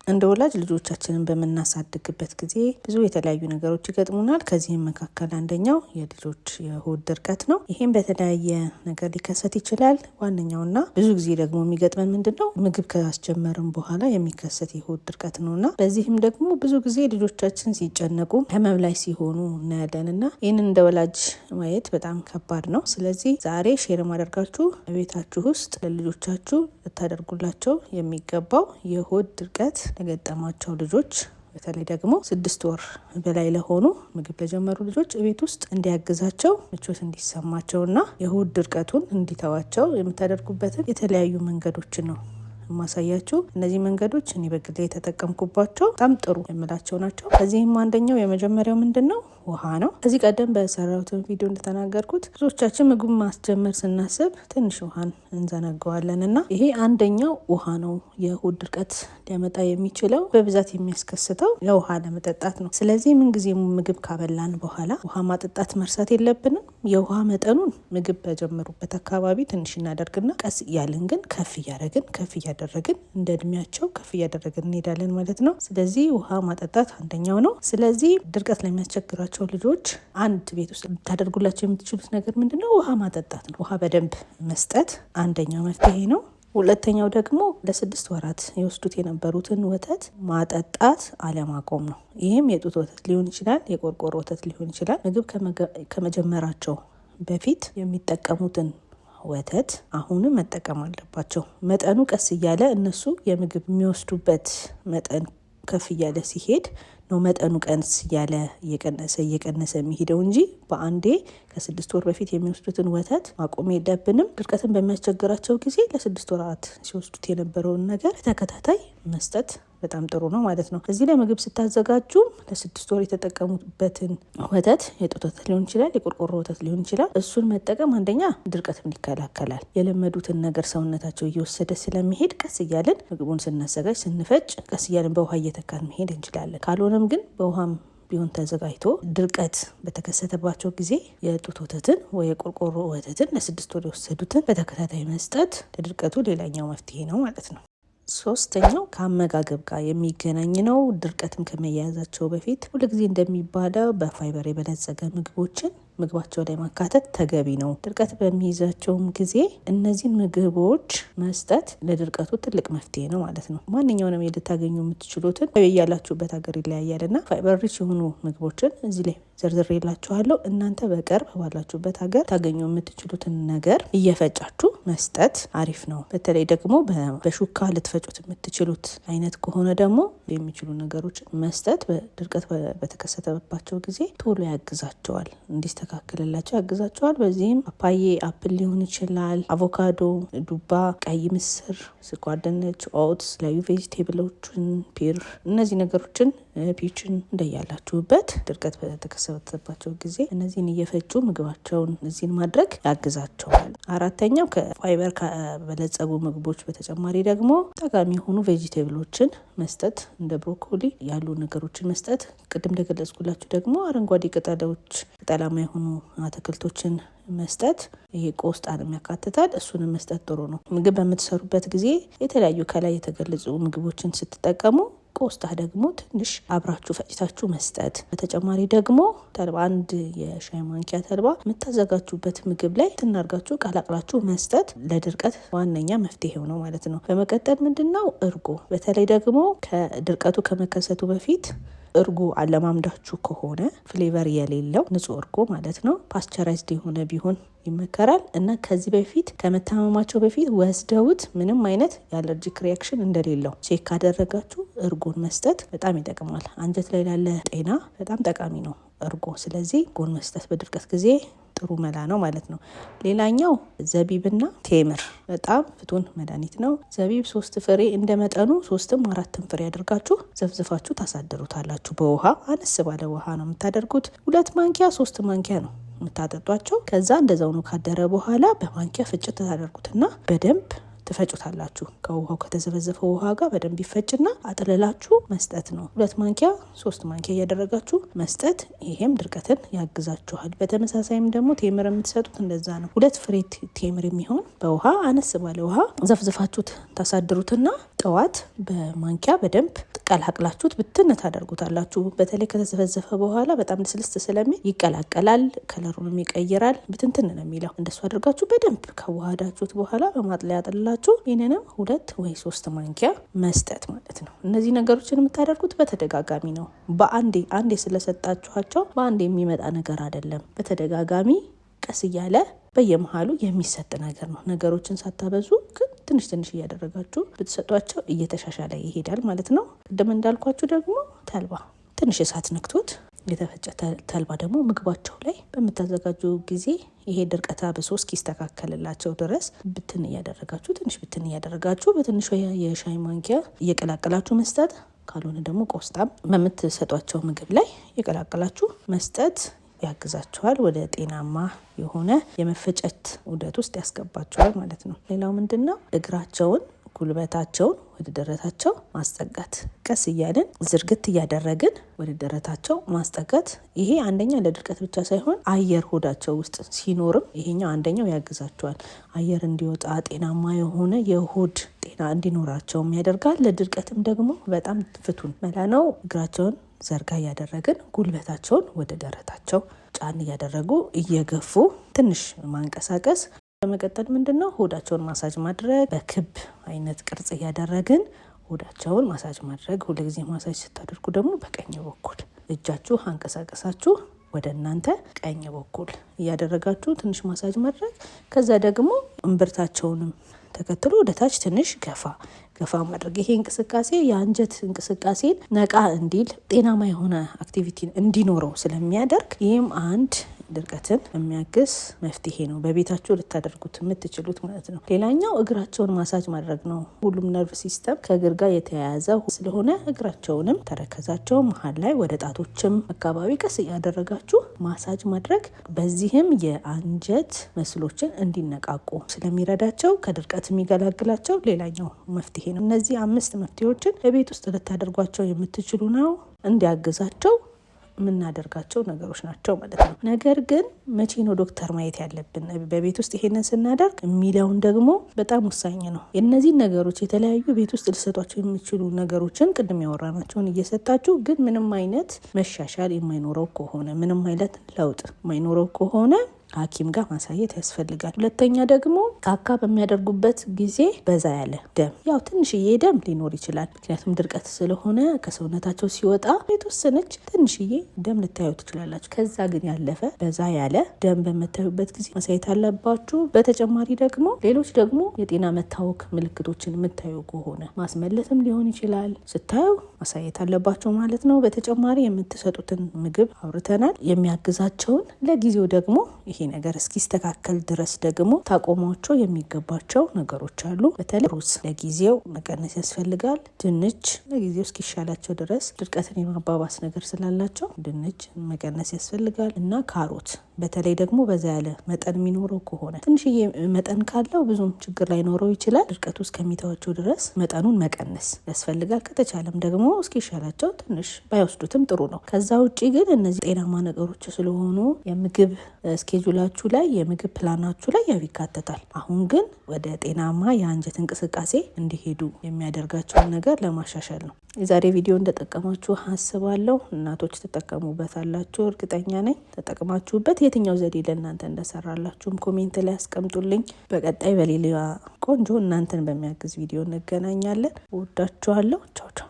እንደ ወላጅ ልጆቻችንን በምናሳድግበት ጊዜ ብዙ የተለያዩ ነገሮች ይገጥሙናል። ከዚህም መካከል አንደኛው የልጆች የሆድ ድርቀት ነው። ይሄም በተለያየ ነገር ሊከሰት ይችላል። ዋነኛውና ብዙ ጊዜ ደግሞ የሚገጥመን ምንድነው ምግብ ካስጀመርን በኋላ የሚከሰት የሆድ ድርቀት ነውና በዚህም ደግሞ ብዙ ጊዜ ልጆቻችን ሲጨነቁ ህመም ላይ ሲሆኑ እናያለን እና ይህንን እንደ ወላጅ ማየት በጣም ከባድ ነው። ስለዚህ ዛሬ ሼር ማደርጋችሁ ቤታችሁ ውስጥ ለልጆቻችሁ ልታደርጉላቸው የሚገባው የሆድ ድርቀት ለገጠማቸው ልጆች በተለይ ደግሞ 6 ወር በላይ ለሆኑ ምግብ ለጀመሩ ልጆች ቤት ውስጥ እንዲያግዛቸው ምቾት እንዲሰማቸውና የሆድ ድርቀቱን እንዲተዋቸው የምታደርጉበትን የተለያዩ መንገዶችን ነው ማሳያችሁ። እነዚህ መንገዶች እኔ በግሌ የተጠቀምኩባቸው በጣም ጥሩ የምላቸው ናቸው። ከዚህም አንደኛው የመጀመሪያው ምንድነው ውሃ ነው። ከዚህ ቀደም በሰራሁትን ቪዲዮ እንደተናገርኩት ብዙዎቻችን ምግብ ማስጀመር ስናስብ ትንሽ ውሃን እንዘነገዋለን እና ይሄ አንደኛው ውሃ ነው። የሆድ ድርቀት ሊያመጣ የሚችለው በብዛት የሚያስከስተው ለውሃ ለመጠጣት ነው። ስለዚህ ምንጊዜም ምግብ ካበላን በኋላ ውሃ ማጠጣት መርሳት የለብንም። የውሃ መጠኑን ምግብ በጀመሩበት አካባቢ ትንሽ እናደርግና ቀስ እያለን ግን ከፍ እያደረግን እንደ እድሜያቸው ከፍ እያደረግን እንሄዳለን ማለት ነው። ስለዚህ ውሃ ማጠጣት አንደኛው ነው። ስለዚህ ድርቀት ለሚያስቸግራቸው ልጆች አንድ ቤት ውስጥ ልታደርጉላቸው የምትችሉት ነገር ምንድነው? ውሃ ማጠጣት ነው። ውሃ በደንብ መስጠት አንደኛው መፍትሄ ነው። ሁለተኛው ደግሞ ለ6 ወራት የወስዱት የነበሩትን ወተት ማጠጣት አለማቆም ነው። ይህም የጡት ወተት ሊሆን ይችላል፣ የቆርቆሮ ወተት ሊሆን ይችላል። ምግብ ከመጀመራቸው በፊት የሚጠቀሙትን ወተት አሁንም መጠቀም አለባቸው። መጠኑ ቀስ እያለ እነሱ የምግብ የሚወስዱበት መጠን ከፍ እያለ ሲሄድ ነው መጠኑ ቀንስ እያለ እየቀነሰ የሚሄደው እንጂ በአንዴ ከ6 ወር በፊት የሚወስዱትን ወተት ማቆም የለብንም። ድርቀትን በሚያስቸግራቸው ጊዜ ለ6 ወራት ሲወስዱት የነበረውን ነገር በተከታታይ መስጠት በጣም ጥሩ ነው ማለት ነው። እዚህ ላይ ምግብ ስታዘጋጁ ለ6 ወር የተጠቀሙበትን ወተት የጡት ወተት ሊሆን ይችላል፣ የቆርቆሮ ወተት ሊሆን ይችላል። እሱን መጠቀም አንደኛ ድርቀትን ይከላከላል። የለመዱትን ነገር ሰውነታቸው እየወሰደ ስለሚሄድ ቀስ እያለን ምግቡን ስናዘጋጅ ስንፈጭ ቀስ እያለን በውሃ እየተካን መሄድ እንችላለን። ካልሆነም ግን በውሃም ቢሆን ተዘጋጅቶ ድርቀት በተከሰተባቸው ጊዜ የጡት ወተትን ወይ የቆርቆሮ ወተትን ለ6 ወር የወሰዱትን በተከታታይ መስጠት ለድርቀቱ ሌላኛው መፍትሄ ነው ማለት ነው። ሶስተኛው ከአመጋገብ ጋር የሚገናኝ ነው። ድርቀትም ከመያያዛቸው በፊት ሁልጊዜ እንደሚባለው በፋይበር የበለጸገ ምግቦችን ምግባቸው ላይ ማካተት ተገቢ ነው። ድርቀት በሚይዛቸውም ጊዜ እነዚህን ምግቦች መስጠት ለድርቀቱ ትልቅ መፍትሄ ነው ማለት ነው። ማንኛውንም ልታገኙ የምትችሉትን ያላችሁበት ሀገር ይለያያልና ፋይበር ሪች የሆኑ ምግቦችን እዚህ ላይ ዘርዝሬላችኋለሁ። እናንተ በቅርብ ባላችሁበት ሀገር ታገኙ የምትችሉትን ነገር እየፈጫችሁ መስጠት አሪፍ ነው። በተለይ ደግሞ በሹካ ልትፈጩት የምትችሉት አይነት ከሆነ ደግሞ የሚችሉ ነገሮችን መስጠት በድርቀት በተከሰተባቸው ጊዜ ቶሎ ያግዛቸዋል፣ እንዲስተካከልላቸው ያግዛቸዋል። በዚህም ፓፓዬ፣ አፕል ሊሆን ይችላል፣ አቮካዶ፣ ዱባ፣ ቀይ ምስር፣ ስኳር ድንች፣ ኦትስ፣ የተለያዩ ቬጂቴብሎችን፣ ፒር፣ እነዚህ ነገሮችን ፒችን እንደያላችሁበት ድርቀት በተከሰተባቸው ጊዜ እነዚህን እየፈጩ ምግባቸውን እዚህን ማድረግ ያግዛቸዋል። አራተኛው ከፋይበር ከበለጸጉ ምግቦች በተጨማሪ ደግሞ ጠቃሚ የሆኑ ቬጂቴብሎችን መስጠት እንደ ብሮኮሊ ያሉ ነገሮችን መስጠት። ቅድም እንደገለጽኩላችሁ ደግሞ አረንጓዴ ቅጠላማ የሆኑ አትክልቶችን መስጠት። ይሄ ቆስጣንም ያካትታል። እሱንም መስጠት ጥሩ ነው። ምግብ በምትሰሩበት ጊዜ የተለያዩ ከላይ የተገለጹ ምግቦችን ስትጠቀሙ ቆስጣ ደግሞ ትንሽ አብራችሁ ፈጭታችሁ መስጠት። በተጨማሪ ደግሞ ተልባ፣ አንድ የሻይ ማንኪያ ተልባ የምታዘጋጁበት ምግብ ላይ ትናርጋችሁ ቀላቅላችሁ መስጠት ለድርቀት ዋነኛ መፍትሄው ነው ማለት ነው። በመቀጠል ምንድነው እርጎ። በተለይ ደግሞ ከድርቀቱ ከመከሰቱ በፊት እርጎ አለማምዳችሁ ከሆነ ፍሌቨር የሌለው ንጹህ እርጎ ማለት ነው፣ ፓስቸራይዝድ የሆነ ቢሆን ይመከራል እና ከዚህ በፊት ከመታመማቸው በፊት ወስደውት ምንም አይነት የአለርጂክ ሪያክሽን እንደሌለው ቼክ ካደረጋችሁ እርጎን መስጠት በጣም ይጠቅማል። አንጀት ላይ ላለ ጤና በጣም ጠቃሚ ነው እርጎ። ስለዚህ እርጎን መስጠት በድርቀት ጊዜ ጥሩ መላ ነው ማለት ነው። ሌላኛው ዘቢብና ቴምር በጣም ፍቱን መድኃኒት ነው። ዘቢብ 3 ፍሬ እንደመጠኑ 3ም 4ም ፍሬ አድርጋችሁ ዘፍዝፋችሁ ታሳድሩታላችሁ። በውሃ አነስ ባለ ውሃ ነው የምታደርጉት። 2 ማንኪያ 3 ማንኪያ ነው የምታጠጧቸው። ከዛ እንደዛው ነው ካደረ በኋላ በማንኪያ ፍጭት ታደርጉትና በደንብ ትፈጩታላችሁ። ከውሃው ከተዘበዘፈው ውሃ ጋር በደንብ ይፈጭና አጥልላችሁ መስጠት ነው። 2 ማንኪያ 3 ማንኪያ እያደረጋችሁ መስጠት። ይሄም ድርቀትን ያግዛችኋል። በተመሳሳይም ደግሞ ቴምር የምትሰጡት እንደዛ ነው። 2 ፍሬ ቴምር የሚሆን በውሃ አነስ ባለ ውሃ ዘፍዝፋችሁ ታሳድሩትና ጠዋት በማንኪያ በደንብ ቀላቅላችሁት ብትን ታደርጉታላችሁ። በተለይ ከተዘፈዘፈ በኋላ በጣም ልስልስ ስለሚል ይቀላቀላል፣ ከለሩንም ይቀይራል፣ ብትንትን ነው የሚለው። እንደሱ አድርጋችሁ በደንብ ከዋሃዳችሁት በኋላ በማጥለያ ጥላችሁ ይህንንም 2 ወይ 3 ማንኪያ መስጠት ማለት ነው። እነዚህ ነገሮችን የምታደርጉት በተደጋጋሚ ነው። አንዴ ስለሰጣችኋቸው በአንድ የሚመጣ ነገር አይደለም። በተደጋጋሚ ቀስ እያለ በየመሃሉ የሚሰጥ ነገር ነው። ነገሮችን ሳታበዙ ግን ትንሽ እያደረጋችሁ ብትሰጧቸው እየተሻሻለ ይሄዳል ማለት ነው። ቅድም እንዳልኳችሁ ደግሞ ተልባ ትንሽ እሳት ነክቶት የተፈጨ ተልባ ደግሞ ምግባቸው ላይ በምታዘጋጁ ጊዜ ይሄ ድርቀታ በሶ እስኪስተካከልላቸው ድረስ ብትን እያደረጋችሁ በትንሿ የሻይ ማንኪያ እየቀላቀላችሁ መስጠት፣ ካልሆነ ደግሞ ቆስጣም በምትሰጧቸው ምግብ ላይ እየቀላቀላችሁ መስጠት ያግዛቸዋል። ወደ ጤናማ የሆነ የመፈጨት ዑደት ውስጥ ያስገባቸዋል ማለት ነው። ሌላው ምንድነው? እግራቸውን ጉልበታቸውን ወደ ደረታቸው ማስጠጋት፣ ቀስ እያልን ዝርግት እያደረግን ወደ ደረታቸው ማስጠጋት። ይሄ አንደኛ ለድርቀት ብቻ ሳይሆን አየር ሆዳቸው ውስጥ ሲኖርም ይሄኛው አንደኛው ያግዛቸዋል። አየር እንዲወጣ ጤናማ የሆነ የሆድ ጤና እንዲኖራቸውም ያደርጋል። ለድርቀትም ደግሞ በጣም ፍቱን መላ ነው። እግራቸውን ዘርጋ እያደረግን ጉልበታቸውን ወደ ደረታቸው ጫን እያደረጉ እየገፉ ትንሽ ማንቀሳቀስ። በመቀጠል ምንድነው? ሆዳቸውን ማሳጅ ማድረግ፣ በክብ አይነት ቅርጽ እያደረግን ሆዳቸውን ማሳጅ ማድረግ። ሁልጊዜ ማሳጅ ስታደርጉ ደግሞ በቀኝ በኩል እጃችሁ አንቀሳቀሳችሁ ወደ እናንተ ቀኝ በኩል እያደረጋችሁ ትንሽ ማሳጅ ማድረግ። ከዛ ደግሞ እምብርታቸውንም ተከትሎ ወደ ታች ትንሽ ገፋ ማድረግ። ይሄ እንቅስቃሴ የአንጀት እንቅስቃሴን ነቃ እንዲል ጤናማ የሆነ አክቲቪቲ እንዲኖረው ስለሚያደርግ ይህም አንድ ድርቀትን የሚያግዝ መፍትሄ ነው። በቤታችሁ ልታደርጉት የምትችሉት ማለት ነው። ሌላኛው እግራቸውን ማሳጅ ማድረግ ነው። ሁሉም ነርቭ ሲስተም ከእግር ጋር የተያያዘ ስለሆነ እግራቸውንም ተረከዛቸው መሀል ላይ ወደ ጣቶችም አካባቢ ቀስ እያደረጋችሁ ማሳጅ ማድረግ፣ በዚህም የአንጀት መስሎችን እንዲነቃቁ ስለሚረዳቸው ከድርቀት የሚገላግላቸው ሌላኛው መፍትሄ ነው። እነዚህ 5 መፍትሄዎችን በቤት ውስጥ ልታደርጓቸው የምትችሉ ነው። እንዲያግዛቸው የምናደርጋቸው ነገሮች ናቸው ማለት ነው። ነገር ግን መቼ ነው ዶክተር ማየት ያለብን በቤት ውስጥ ይሄንን ስናደርግ የሚለውን ደግሞ በጣም ወሳኝ ነው። የእነዚህን ነገሮች የተለያዩ ቤት ውስጥ ሊሰጧቸው የሚችሉ ነገሮችን ቅድም ያወራናቸውን እየሰጣችሁ ግን ምንም አይነት መሻሻል የማይኖረው ከሆነ ምንም አይነት ለውጥ የማይኖረው ከሆነ ሐኪም ጋር ማሳየት ያስፈልጋል። ሁለተኛ ደግሞ ካካ በሚያደርጉበት ጊዜ በዛ ያለ ደም፣ ያው ትንሽዬ ደም ሊኖር ይችላል። ምክንያቱም ድርቀት ስለሆነ ከሰውነታቸው ሲወጣ የተወሰነች ትንሽዬ ደም ልታዩ ትችላላችሁ። ከዛ ግን ያለፈ በዛ ያለ ደም በምታዩበት ጊዜ ማሳየት አለባችሁ። በተጨማሪ ደግሞ ሌሎች ደግሞ የጤና መታወክ ምልክቶችን የምታዩ ከሆነ ማስመለስም ሊሆን ይችላል። ስታዩ ማሳየት አለባቸው ማለት ነው። በተጨማሪ የምትሰጡትን ምግብ አውርተናል። የሚያግዛቸውን ለጊዜው ደግሞ ይሄ ነገር እስኪስተካከል ድረስ ደግሞ ታቆሟቸው የሚገባቸው ነገሮች አሉ። በተለይ ሩዝ ለጊዜው መቀነስ ያስፈልጋል። ድንች ለጊዜው እስኪሻላቸው ድረስ ድርቀትን የማባባስ ነገር ስላላቸው ድንች መቀነስ ያስፈልጋል እና ካሮት በተለይ ደግሞ በዛ ያለ መጠን የሚኖረው ከሆነ ትንሽዬ መጠን ካለው ብዙም ችግር ላይኖረው ይችላል። ድርቀቱ እስከሚተዋቸው ድረስ መጠኑን መቀነስ ያስፈልጋል። ከተቻለም ደግሞ እስኪሻላቸው ትንሽ ባይወስዱትም ጥሩ ነው። ከዛ ውጭ ግን እነዚህ ጤናማ ነገሮች ስለሆኑ የምግብ ስኬጁላችሁ ላይ የምግብ ፕላናችሁ ላይ ያው ይካተታል። አሁን ግን ወደ ጤናማ የአንጀት እንቅስቃሴ እንዲሄዱ የሚያደርጋቸውን ነገር ለማሻሻል ነው። የዛሬ ቪዲዮ እንደጠቀማችሁ አስባለሁ። እናቶች ተጠቀሙበታላችሁ እርግጠኛ ነኝ። ተጠቅማችሁበት የትኛው ዘዴ ለእናንተ እንደሰራላችሁም ኮሜንት ላይ አስቀምጡልኝ። በቀጣይ በሌላ ቆንጆ እናንተን በሚያግዝ ቪዲዮ እንገናኛለን። ወዳችኋለሁ። ቻው ቻው።